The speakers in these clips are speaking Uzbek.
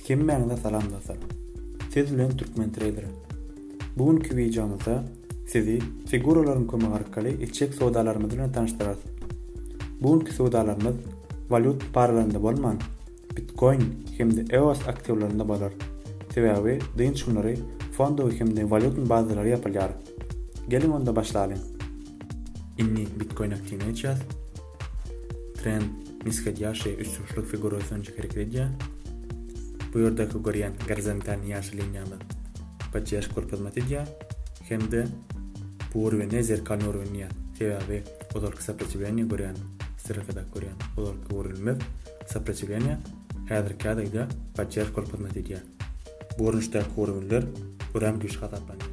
Kemmäňde salam dostlar. Siz bilen Türkmen Trader. Bugünkü videomuzda sizi figuralaryň kömegi arkaly içek sowdalarymyz bilen tanıştyrarys. Bugünkü sowdalarymyz valyut paralarynda bolman Bitcoin hemde EOS aktivlarynda bolar. Sebäbi dynçynlary fondowy hemde valyutun bazalary ýapylýar. Gelin onda başlaýan. Inni Bitcoin aktivine geçýär. Trend niskedýaşy üstünçlük figurasyny çekerek. Bu ýerdäki görýän gorizontal ýaşy liniýamy paçyaş korpozmatydýa hemde bu urwene zerkalny urwene sebäbi olarky saprotivleniýa görýän strefada görýän olarky urilmez saprotivleniýa häzirki ýaýda paçyaş korpozmatydýa bu urunçdaky urwinler öram güýç gataplanýar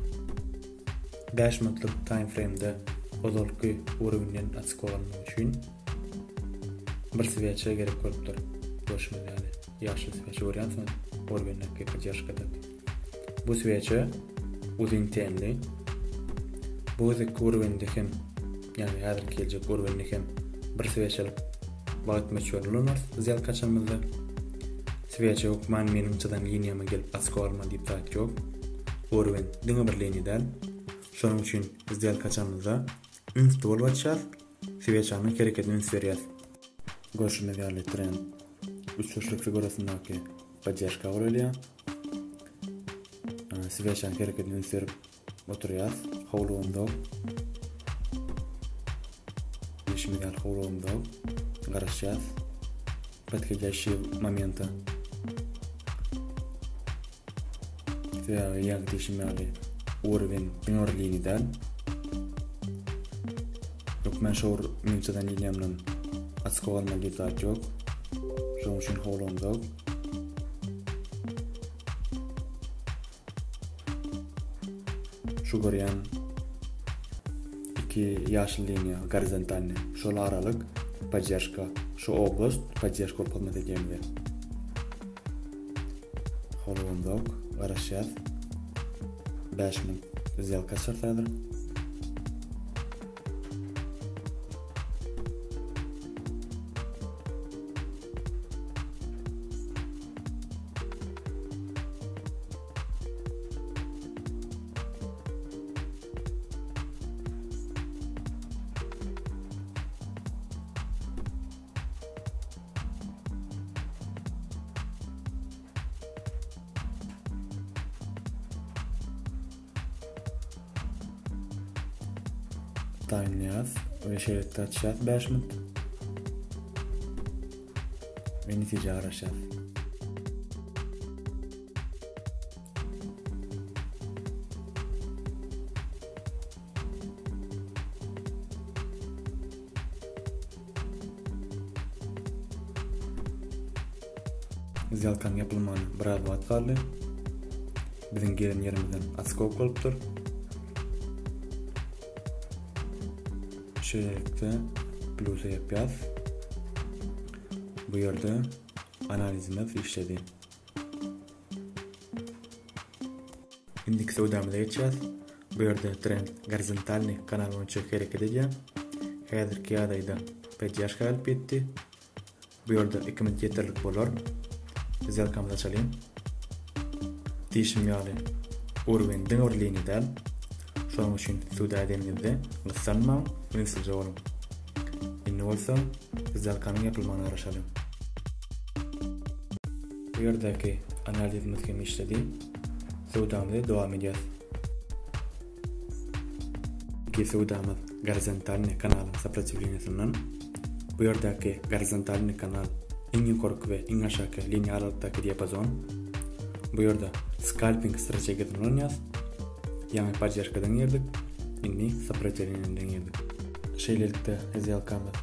5 minutlyk time frame'de olarky urwinen açyk bolmagy üçin bir switch'e gerek bolupdyr görüşmelerde ýaşy switch görýänsiň urwineki paçyaş gatat bu switch'e uzun tenli bu urwinde hem ýani häzir geljek urwinde hem bir switch'lik bagtma çörelenmez zyal kaçanmazda switch'e hukman menimçeden liniýama gelip açyk bolma diýip taýt ýok urwin diňe bir liniýadan şonuň üçin zyal kaçanmazda ünsty bolup açar switch'any kereketini üns berýär görüşmelerde trend üstünçlük figurasyndaky paçyaşka urulýar switch'an kereketini üns berip oturýar howlunda işimigal howlunda garaşýar podходящий момента ýa ýagdysymali urwin minor liniýadan dokman şor minçadan liniýamdan açyk bolmaly diýip taýt ýok şoň üçin howlunda şu görýän iki ýaşy liniýa gorizontalny şol aralyk paçyaşka şu oblast paçyaş korpozmaty diýilýär. Howlunda garaşýar 5 minut zyal kaçardyr. Taýynýas we şeýletde açýar 5 minut. Ve netije garaşýar. Zyalkan ýapylmany biraz wagt galdy. Biziň gelen ýerimizden açyk bolupdyr. Şeýletde plus ýapýar. Bu ýerde analizimiz işledi. Indeks sowdamyza geçýär. Bu ýerde trend gorizontalny kanal boýunça hareket edýär. Häzirki ýagdaýda paçyaş galp etdi. Bu ýerde 2 minut ýeterlik bolar. Zyalkamyzy açalım. Diýişimýaly urwin diňe liniýadan şoň üçin sowda edilmede gyssanma ünsüje bolun. Inni bolsa zyalkanyň ýapylmagyna garaşalım. Bu ýerdäki analizimiz hem işledi. Sowdamyza dowam edýär. Iki sowdamyz gorizontalny kanal saprotivleniýasyndan bu ýerdäki gorizontalny kanal iň ýokarky we iň aşaky liniýalykdaky diapazon. Bu ýerde scalping strategiýasyny oynýar. Ýani paçyaşkadan ýerdik, inni saprotivleniýadan ýerdik. Şeýlelikde zyalkamyz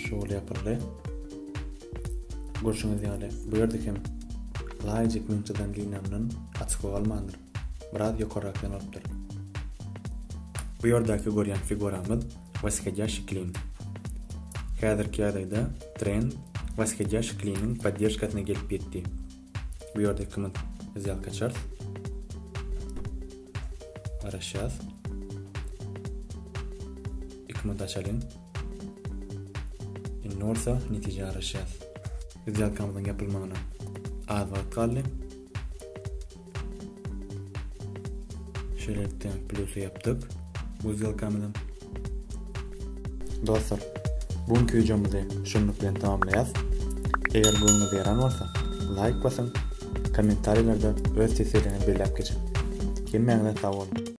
şol ýapyldy. Görüşüňiz ýaly bu ýerde hem laýjyk minçadan liniýamdan açyk bolmalydyr. Biraz ýokarak ýanalypdyr. Bu ýerdäki görýän figuramyz восходящий клин. Häzirki ýagdaýda trend восходящий kliniň поддержкаsyna gelip ýetdi. Bu ýerde kymyt zyal kaçar. Garaşýar. 2 minut açalım. Inni bolsa netije garaşýar. Zyalkamyzyň ýapylmagyna az wagt kaldy. Şerekten plusu yaptık. Güzel kamdan. Dostlar, bugünkü videomuzu şunluk bilen tamamlayaz. Eger buňyňyza ýaran bolsa, like basyň, kommentariýlarda öz tesirlerini belläp geçin. Gelmeňizde sag bolun.